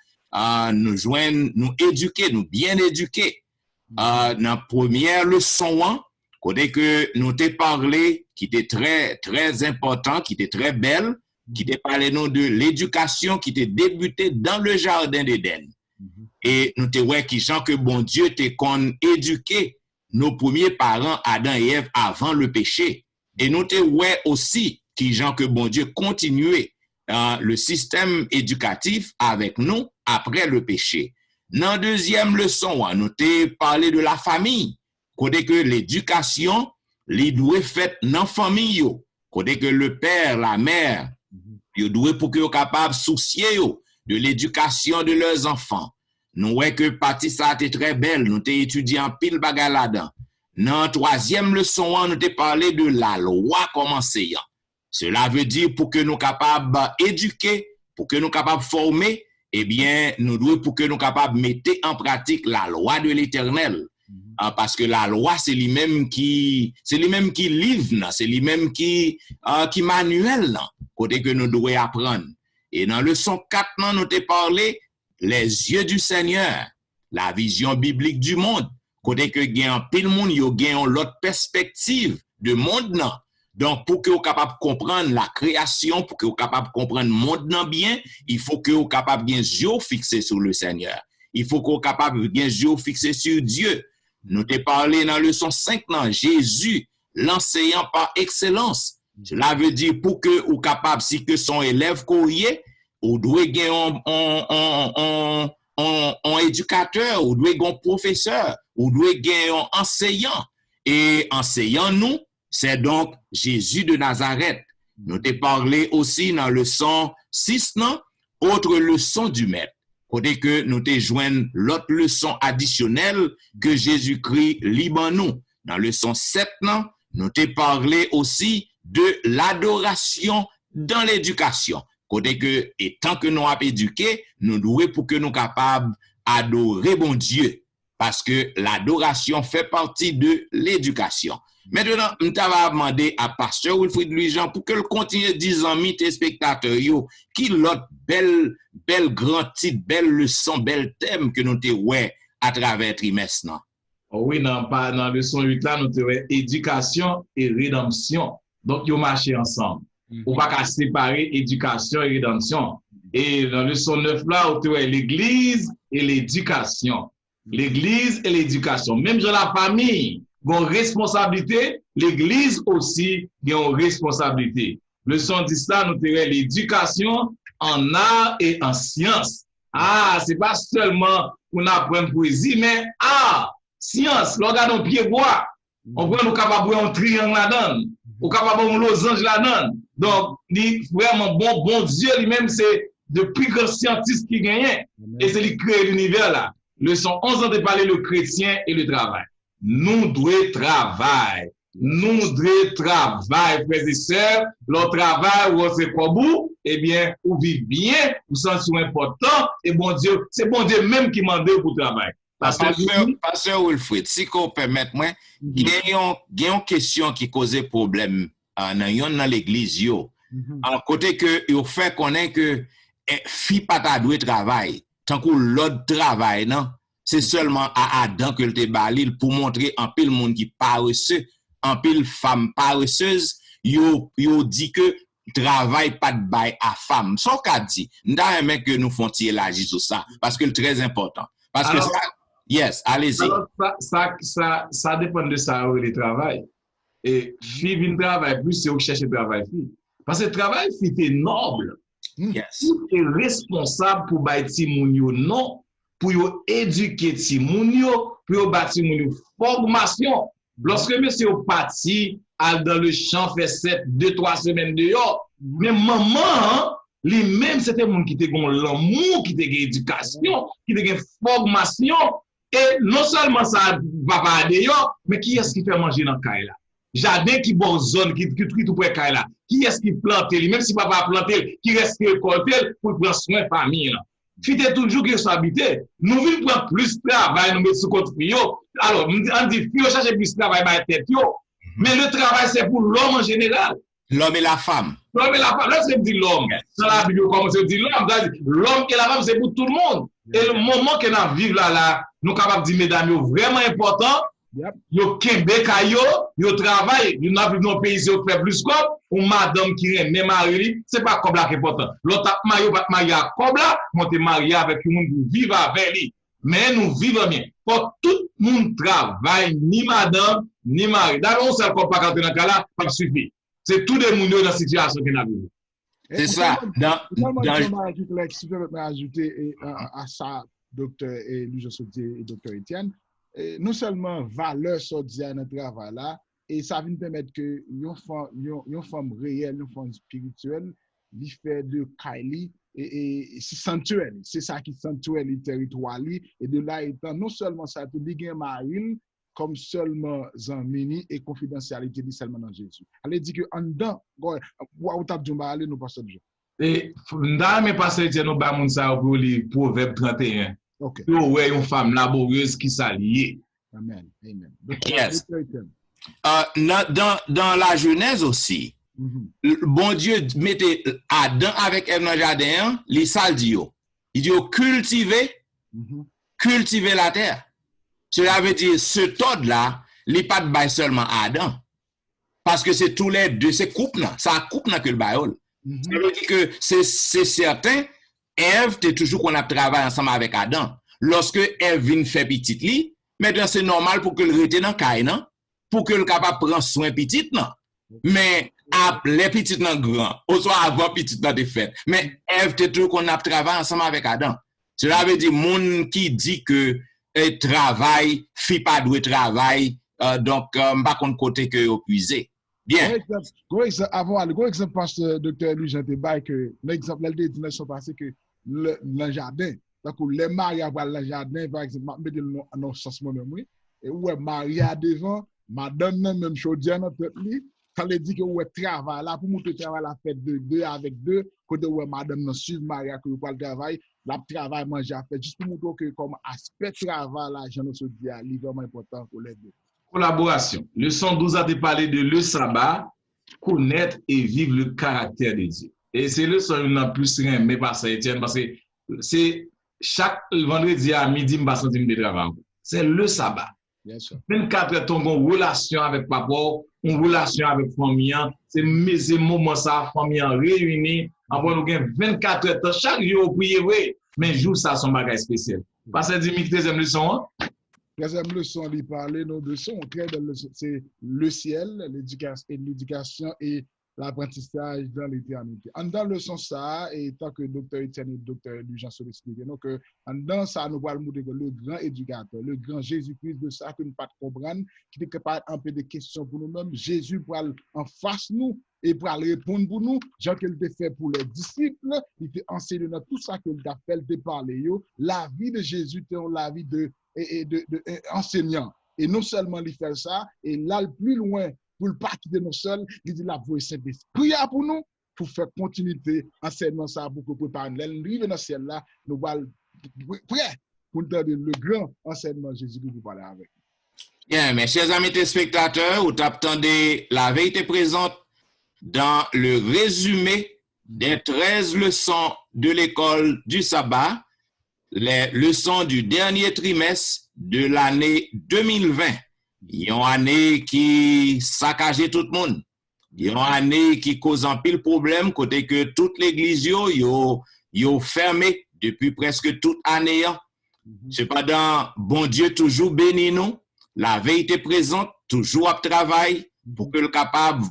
nous joindre, nous éduquer, nous bien éduquer. Dans la première leçon, côté que nous t'ai parlé, qui était très, très important, qui était très belle, qui t'ai parlé nous de l'éducation qui était débutée dans le jardin d'Éden. Et nous t'ai ouais qui gens que bon Dieu t'ai qu'on éduqué nos premiers parents, Adam et Ève, avant le péché. Et nous t'ai ouais aussi qui gens que bon Dieu continuait le système éducatif avec nous après le péché. Dans la deuxième leçon, nous t'ai parlé de la famille. Côté que l'éducation, les doit fait dans la famille. Côté que le père, la mère, ils doivent pour qu'ils soient capables de soucier de l'éducation de leurs enfants. Nous voyons que partie ça était très belle. Nous t'ai étudié en pile bagarre là-dedans. Dans la troisième leçon, nous t'ai parlé de la loi comme enseignant. Cela veut dire pour que nous capables d'éduquer, pour que nous capables de former, eh bien, nous devons pour que nous capables de mettre en pratique la loi de l'Éternel. Parce que la loi, c'est lui-même qui livre, c'est lui-même qui manuel, côté que nous devons apprendre. Et dans le leçon 4, nous t'ai parlé les yeux du Seigneur, la vision biblique du monde, côté que gagne pile monde, yo gagne l'autre perspective de monde non. Donc, pour que vous soyez capable de comprendre la création, pour que vous soyez capable de comprendre le monde bien, il faut que vous soyez capable de bien yeux fixés sur le Seigneur. Il faut que vous soyez capable de bien yeux fixés sur Dieu. Nous t'ai parlé dans la leçon 5, Jésus, l'enseignant par excellence. Cela veut dire pour que vous soyez capable, si que son élève courrier, vous devez gagner un éducateur, vous devez gagner un professeur, vous devez gagner un enseignant. Et enseignant nous, c'est donc Jésus de Nazareth. Nous t'ai parlé aussi dans le leçon 6, autre leçon du maître. Côté que nous t'ai joint l'autre leçon additionnelle que Jésus-Christ libre nous. Dans le leçon 7, nous t'ai parlé aussi de l'adoration dans l'éducation. Côté que, et tant que nous avons éduqué, nous devons pour que nous soyons capables d'adorer bon Dieu. Parce que l'adoration fait partie de l'éducation. Maintenant, je vais demander à Pasteur Wilfrid Louis-Jean pour que le continue 10 ans, tes spectateurs, qui l'autre belle grand titre, belle leçon, bel thème que nous avons à travers le trimestre. Oui, dans la leçon 8 là, nous avons éducation et rédemption. Donc, ils marchent ensemble. On va pas séparer éducation et rédemption. Et dans la leçon 9 là, on avons l'église et l'éducation. L'église et l'éducation. Même dans la famille, ont responsabilité, l'église aussi a une responsabilité. Leçon 10 là, nous avons l'éducation en art et en science. C'est pas seulement pour apprendre poésie, mais art, science, regardons pied bois. On voit nous capables un triangle là-dedans, on capable un losange là-dedans. Donc, vraiment bon Dieu lui-même, c'est le plus grand scientiste qui gagne. Et c'est lui qui crée l'univers là. Leçon 11 de parler le chrétien et le travail. Nous devons travailler. Nous devons travailler, frères et sœurs, le travail où c'est comme vous, eh bien, vous vivez bien, vous sentez important, et bon Dieu, c'est bon Dieu même qui m'a demandé pour travailler. Pasteur Wilfrid, si vous permettez, moi, il y a une question qui cause problème dans l'église. En côté que vous fait connaître que fille pas ta doué travail, tant que l'autre travail, non, c'est seulement à Adam que le débalil pour montrer un peu le monde qui paresseux, un peu de femmes paresseuses, yo dit que travail pas de bail à femme. Son cas dit, n'a aimé que nous font élargir sur ça, parce que c'est très important. Parce que ça, yes, allez-y. Ça dépend de ça, le travail. Et fille vient travailler plus, c'est où chercher travail fille. Parce que le travail fille est noble. Yes. Tu es responsable pour bâtir mon yo non, pour éduquer ti moun yo, pour bâtir mon yo formation. Lorsque monsieur est parti dans le champ, fait 2-3 semaines dehors, mais maman, lui-même, c'était mon qui te gon l'amour, qui te gon éducation, qui te gon formation, et non seulement ça va pas dehors, mais qui est-ce qui fait manger dans le caille là? Jardin qui bon zone, qui tout près caille là. Qui est-ce qui plante, même si papa plante, qui reste récolté pour prendre soin de la famille là? Fite toujours responsabilité. Nous voulons prendre plus de travail, nous mettre sous compte fio. Alors, on dit fio chercher plus de travail par tête yo. Mais le travail c'est pour l'homme en général. L'homme et la femme. L'homme et la femme. Là, c'est dit l'homme. Dans la Bible, comme c'est dit l'homme. L'homme et la femme, c'est pour tout le monde. Et le moment que nous vivons là, nous sommes capables de dire, mesdames, vraiment important. Yo kembe kayo, yo travail, yo n'a plus dans pays yo fait plus comme ou madame qui est même mariée, c'est pas comme là qui est important. L'autre marié pas marié comme là, monter marié avec tout le monde pour vivre avec lui. Mais nous vivons bien. Pour tout le monde travaille, ni madame, ni mari. D'abord, on sait qu'on pas quand dans le cas là, pas suffit. C'est tout des monde dans la situation qu'on a vécu. C'est ça. Si je peux ajouter à ça, docteur Louis Sautier et docteur Etienne, non seulement valeur sortie à notre travail là, et ça vient permettre que une femme réelle, une femme spirituelle, lui fait de Kylie et c'est sensuel. C'est ça qui est sensuel, le territoire. Et de là étant, non seulement ça, tout le marine comme seulement Zamini et confidentialité seulement dans Jésus. Elle dit que en dedans, ou t'as dit aller nous passer du. Et dans mes passages, nous avons ça pour les Proverbes 31. Okay. Ouais, une femme laborieuse qui s'allie. Amen. Amen. Yes. Dans la Genèse aussi, bon Dieu mettait Adam avec Ève dans le jardin, les sales dit cultiver la terre. Cela veut dire ce tord là, il n'est pas de bail seulement Adam. Parce que c'est tous les deux, c'est couple là, ça coupe que le bail. Ça veut dire que c'est certain. Ève, t'es toujours qu'on a travaillé ensemble avec Adam. Lorsque Ève vient faire petite li, maintenant c'est normal pour que le rete dans caille, non? Pour que le capable prendre soin petite, non? Mais les petites non grand, ou soit avant petite dans des fêtes. Mais Ève, t'es toujours qu'on a travaillé ensemble avec Adam. Cela veut dire monde qui dit que travail, fi pas doué travail, donc pas contre côté que vous puisez. Bien. Gros exemple, parce que docteur Louis Jean-Tébay, que l'exemple, elle dit dans passé que le jardin, donc les mariés dans le jardin, par exemple, je vais mettre dans sens moi-même, et où est marié devant, madame même chaudière dans tête li, quand elle dit que où est travail là, pour montrer travail la fête de deux avec deux, côté où est madame dans suivre marié que pour le travail, la travail manger à faire, juste pour montrer que comme aspect travail là, j'en ai dit, c'est vraiment important pour les deux. Collaboration. Leçon 12 a parlé de le sabbat, connaître et vivre le caractère de Dieu. Et c'est le son qu'on a plus rien, mais pas ça, Etienne, parce que c'est chaque vendredi à midi, je passe de travail. C'est le sabbat. Bien sûr. 24 heures, ton relation avec papa, une relation avec famille, c'est mes moments, ça, famille réunie, après nous avons 24 heures, chaque jour, prier, oui, mais jour, ça, son bagage spécial. Parce que c'est deuxième leçon, Deuxième leçon, il parlait de son c'est le ciel, l'éducation et l'apprentissage dans l'éternité. En dans le sens ça, et tant que docteur Etienne et docteur Jean sont expliqués, donc en dans ça, nous allons montrer que le grand éducateur, le grand Jésus-Christ de ça que nous ne pas comprendre, qui est capable un peu de questions pour nous-mêmes, Jésus pour aller en face nous et pour aller répondre pour nous, Jean qu'il a fait pour les disciples, il a enseigné dans tout ça qu'il a fait de parler. La vie de Jésus, c'est la vie de enseignant. Et non seulement il fait ça, et là, le plus loin, pour ne pas quitter nous seuls, il dit la voix Saint-Esprit pour nous, pour faire continuité enseignement ça pour que préparer l'arrivée dans le ciel là, nous allons prêts pour entendre le grand enseignement Jésus-Christ pour parler avec. Bien, mes chers amis téléspectateurs, vous attendez la vérité présente dans le résumé des 13 leçons de l'école du sabbat, les leçons du dernier trimestre de l'année 2020. Il y a une année qui saccageait tout le monde. Il y a une année qui cause un pile problème, côté que toute l'église yo fermé depuis presque toute année. Cependant, bon Dieu toujours béni nous. La vérité présente, toujours à travail pour que le capable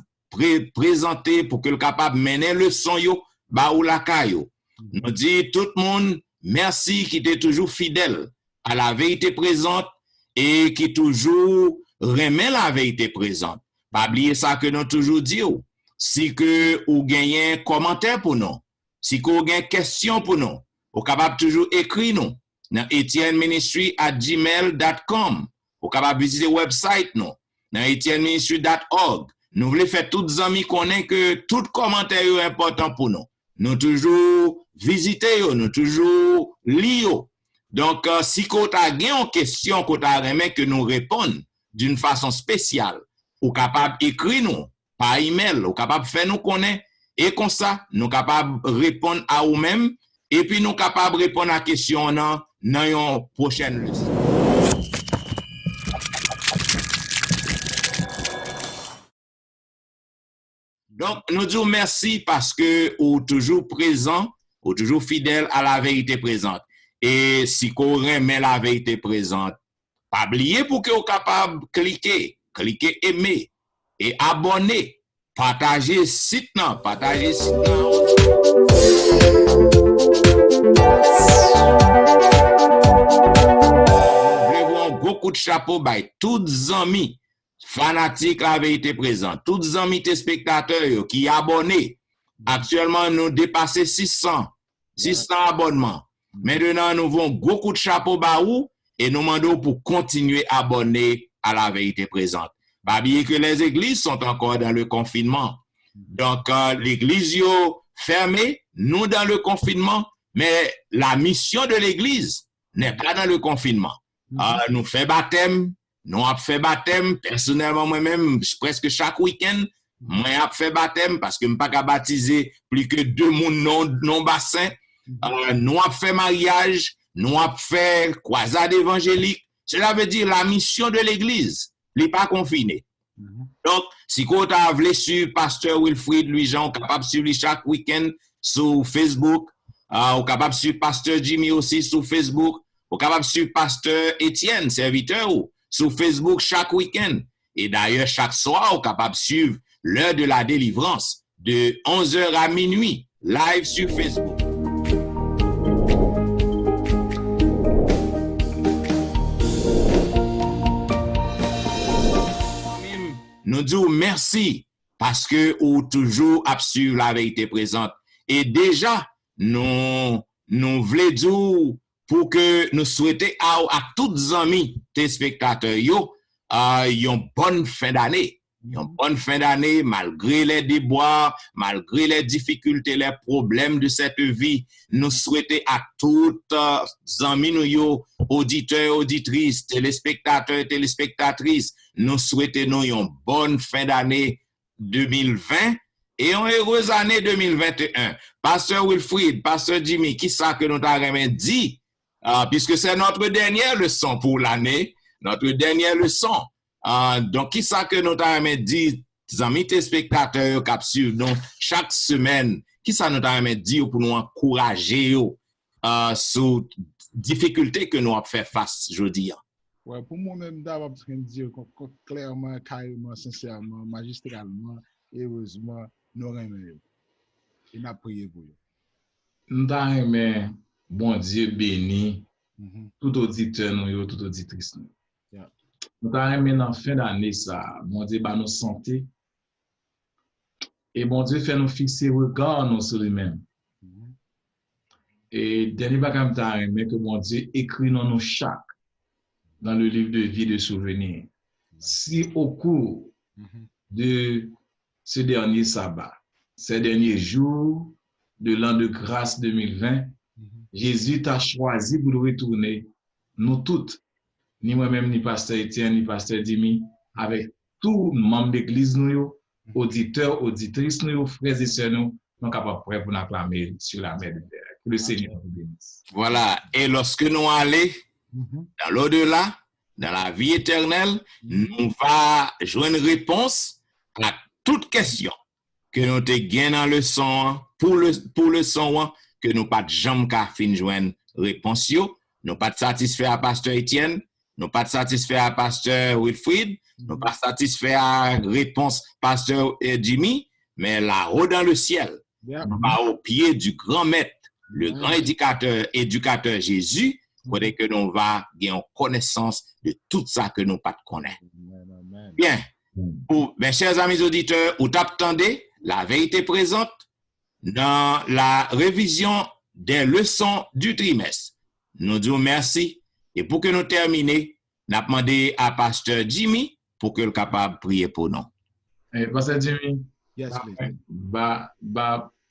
présenter, pour que le capable mener le son yo, ba ou la kayo. Nous dit tout le monde, merci qui était toujours fidèle à la vérité présente et qui toujours remet la vérité présente. Pas oublier ça que nous toujours dit. Si que ou gagnez un commentaire pour nous, si que ou gagnez question pour nous, ou capable toujours écrire nous dans etienneministry@gmail.com. Ou capable visiter le website nous dans etienneministry.org. Nous voulons faire toutes les amis connaissent que tout commentaire est important pour nous. Nous toujours visiter, nous toujours lire. Donc, si vous avez une question que nous répondons d'une façon spéciale, ou capable d'écrire nous par email, ou capable de faire nous connaître, et comme ça, nous capable de répondre à vous-même, et puis nous capable de répondre à la question dans une prochaine leçon. Donc, nous disons merci parce que vous êtes toujours présent, vous êtes toujours fidèle à la vérité présente. Et si vous remet la vérité présente, pas oublier pour que vous soyez capable de cliquer aimer et abonner, partager site non, partager site non. Voulez-vous un gros coup de chapeau by tous les amis fanatiques la vérité présente, tous les amis téléspectateurs qui abonnés. Actuellement, nous dépassons 600 abonnements. Maintenant, nous avons un gros coup de chapeau baou et nous demandons pour continuer à abonner à la vérité présente. Pas oublier que les églises sont encore dans le confinement. Donc, l'église est fermée, nous dans le confinement, mais la mission de l'église n'est pas dans le confinement. Nous faisons baptême, nous avons fait baptême, personnellement moi-même, presque chaque week-end, moi j'ai fait baptême parce que je ne peux pas baptiser plus que 2 personnes non bassin. Nous avons fait mariage, nous avons fait croisade évangélique. Cela veut dire la mission de l'église n'est pas confinée. Donc, si vous avez sur Pasteur Wilfrid Louis-Jean, capable de suivre chaque week-end sur Facebook, ou capable de suivre Pasteur Jimmy aussi sur Facebook, ou capable de suivre Pasteur Étienne, serviteur, sur Facebook chaque week-end. Et d'ailleurs, chaque soir, ou capable de suivre l'heure de la délivrance de 11h à minuit, live sur Facebook. Nous disons merci parce que vous toujours à suivre la vérité présente. Et déjà, nous voulons dire pour que nous souhaitons à tous les amis téléspectateurs une bonne fin d'année. Une bonne fin d'année, malgré les déboires, malgré les difficultés, les problèmes de cette vie. Nous souhaitons à tous les amis, auditeurs, auditrices, téléspectateurs, téléspectatrices, nous souhaitons une bonne fin d'année 2020 et une heureuse année 2021. Pasteur Wilfrid, Pasteur Jimmy, qui ça que nous avons dit, puisque c'est notre dernière leçon pour l'année, notre dernière leçon. Donc, qui ça que nous avons dit, les amis téléspectateurs qui suivent nous chaque semaine, qui ça nous avons dit pour nous encourager sur les difficultés que nous avons fait face aujourd'hui? Ouais, pour moi-même, d'abord, je peux dire clairement, carrément, sincèrement, magistralement, heureusement, nous remercions. Et nous prions pour eux. Nous avons bon Dieu béni, tout auditeur, tout auditrice. Nous avons dans la fin d'année, ça, bon Dieu, nous santé. Et bon Dieu fait nous fixer regard nous sur lui-même. Et dernier bagage que bon Dieu écrit dans nous dans le livre de vie de souvenirs. Si au cours de ce dernier sabbat, ces derniers jours de l'an de grâce 2020. Jésus t'a choisi pour retourner, nous toutes, ni moi-même, ni pasteur Etienne, ni pasteur Dimi, avec tous les membres d'église, nous, auditeurs, auditrices, nous, frères et sœurs, nous sommes capables prêts pour nous acclamer sur la mer de terre. Que le Seigneur nous bénisse. Voilà. Et lorsque nous allons dans l'au-delà, dans la vie éternelle, nous va joindre une réponse à toute question que nous te gagnons dans le son, pour le son, que nous pas jamais qu'à fin joindre réponse yo, nous pas satisfait à pasteur Etienne, nous pas satisfait à pasteur Wilfried, nous pas satisfait à réponse pasteur Jimmy, mais là-haut dans le ciel, au pied du grand maître, le grand éducateur Jésus, côté que nous va gagner connaissance de tout ça que nous pas connaître. Bien. Pour mes chers amis auditeurs, vous t'attendez la vérité présente dans la révision des leçons du trimestre. Nous disons merci. Et pour que nous terminions, nous avons demandé à pasteur Jimmy pour qu'il soit capable de prier pour nous. Pasteur Jimmy, Yes, please.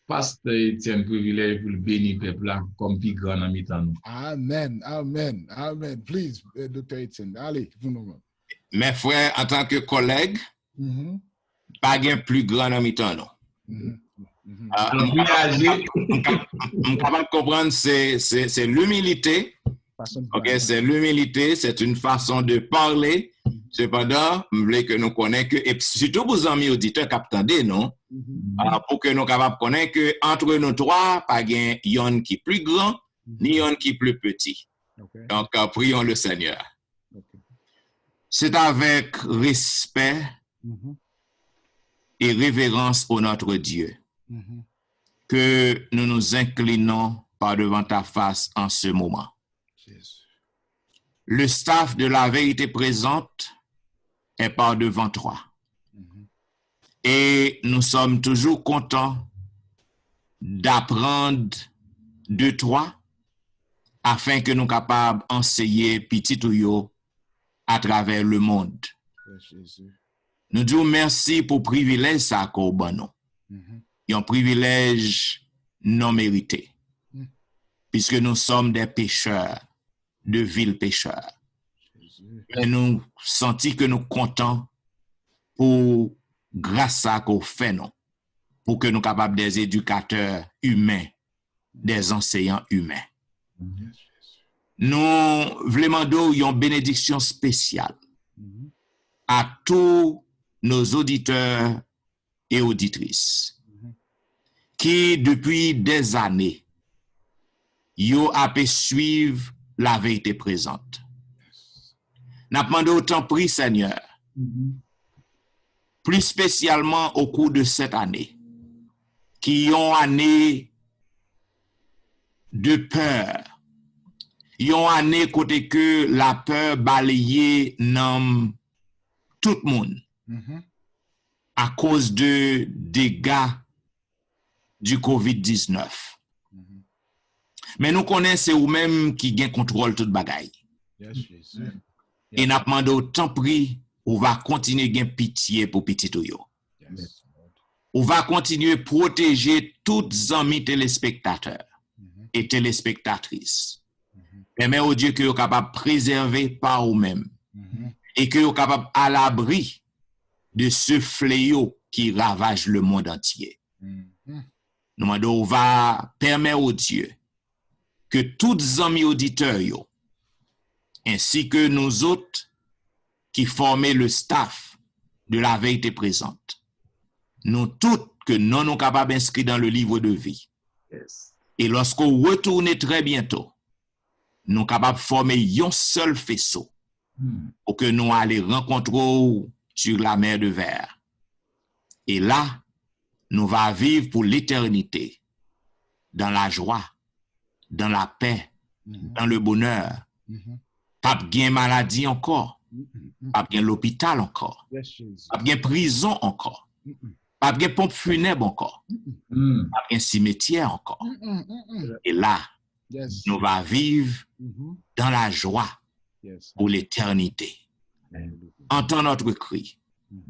pasteur Etienne privilège pour le bénir peuple là comme plus grand dans mi-temps nous. Amen, amen, amen. Please, Dr. Etienne, allez, vous nous. Mes frères, en tant que collègues, pas bien plus grand dans mi-temps nous. On capable de comprendre c'est l'humilité. OK, c'est l'humilité, c'est une façon de parler. Cependant, je voulais que nous connaissions que, et surtout vos amis auditeurs qui attendent, non? Pour que nous capables de connaître que entre nous trois, pas gain yon qui est plus grand, ni yon qui est plus petit. Donc, prions le Seigneur. C'est avec respect et révérence au notre Dieu que nous nous inclinons par devant ta face en ce moment. Le staff de la vérité présente est par devant toi. Et nous sommes toujours contents d'apprendre de toi afin que nous soyons capables d'enseigner petit ou yo à travers le monde. Nous disons merci pour le privilège ça qu'on a. Un privilège non mérité. Puisque nous sommes des pécheurs, de vils pécheurs. Et nous sentons que nous comptons pour grâce à qu'on fait non, pour que nous soyons capables des éducateurs humains, des enseignants humains. Nous voulons demander une bénédiction spéciale à tous nos auditeurs et auditrices qui, depuis des années, yo a pu suivre la vérité présente. N'a demandé autant prix, Seigneur, plus spécialement au cours de cette année, qui ont année de peur, yon année côté que la peur balayait dans tout le monde à cause de dégâts du COVID-19. Mais nous connaissons ou même qui gagne contrôle toute bagaille. Et n'a demandé autant prix, on va continuer à gagner pitié pour petit yo. On va continuer à protéger tous amis téléspectateurs et téléspectatrices. Permet au Dieu que vous capable de préserver par vous-même et que vous capable à l'abri de ce fléau qui ravage le monde entier. Nous demandons, on va permettre au Dieu que tous les amis auditeurs, ainsi que nous autres qui formons le staff de la vérité présente, nous tous que nous sommes capables d'inscrire dans le livre de vie. Et lorsqu'on retourne très bientôt, nous sommes capables de former un seul faisceau pour que nous allions rencontrer sur la mer de verre. Et là, nous allons vivre pour l'éternité dans la joie, dans la paix, dans le bonheur. Pas de maladie encore, pas de l'hôpital encore, pas de prison encore, pas de pompe funèbre encore, pas de cimetière encore. Et là, nous allons vivre dans la joie pour l'éternité. Entends notre cri,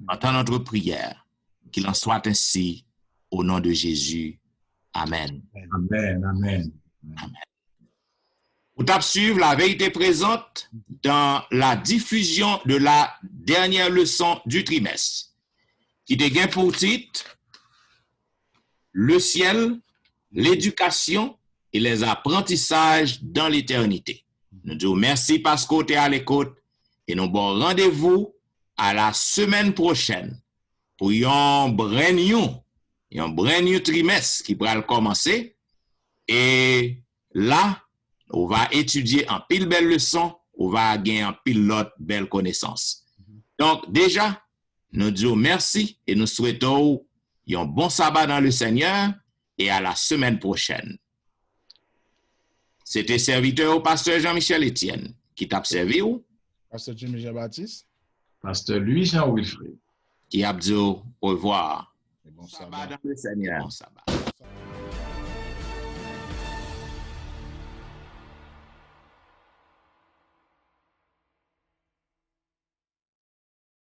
Entends notre prière. Qu'il en soit ainsi au nom de Jésus. Amen. Amen. Amen. Amen. Pour suivre la vérité présente dans la diffusion de la dernière leçon du trimestre, qui te gagne pour titre le ciel, l'éducation et les apprentissages dans l'éternité. Nous disons merci parce que tu es à l'écoute et nous bon rendez-vous à la semaine prochaine pour un brand new trimestre qui pourra commencer. Et là, on va étudier en pile belle leçon, on va gagner en pile l'autre belle connaissance. Donc déjà, nous disons merci et nous souhaitons un bon sabbat dans le Seigneur et à la semaine prochaine. C'était serviteur au pasteur Jean-Michel Etienne qui t'a servi ou? Pasteur Jimmy Jean-Baptiste. Pasteur Louis Jean Wilfrid. Qui a dit au revoir. Et bon Sabbat sabbat. dans le Seigneur. Bon sabbat.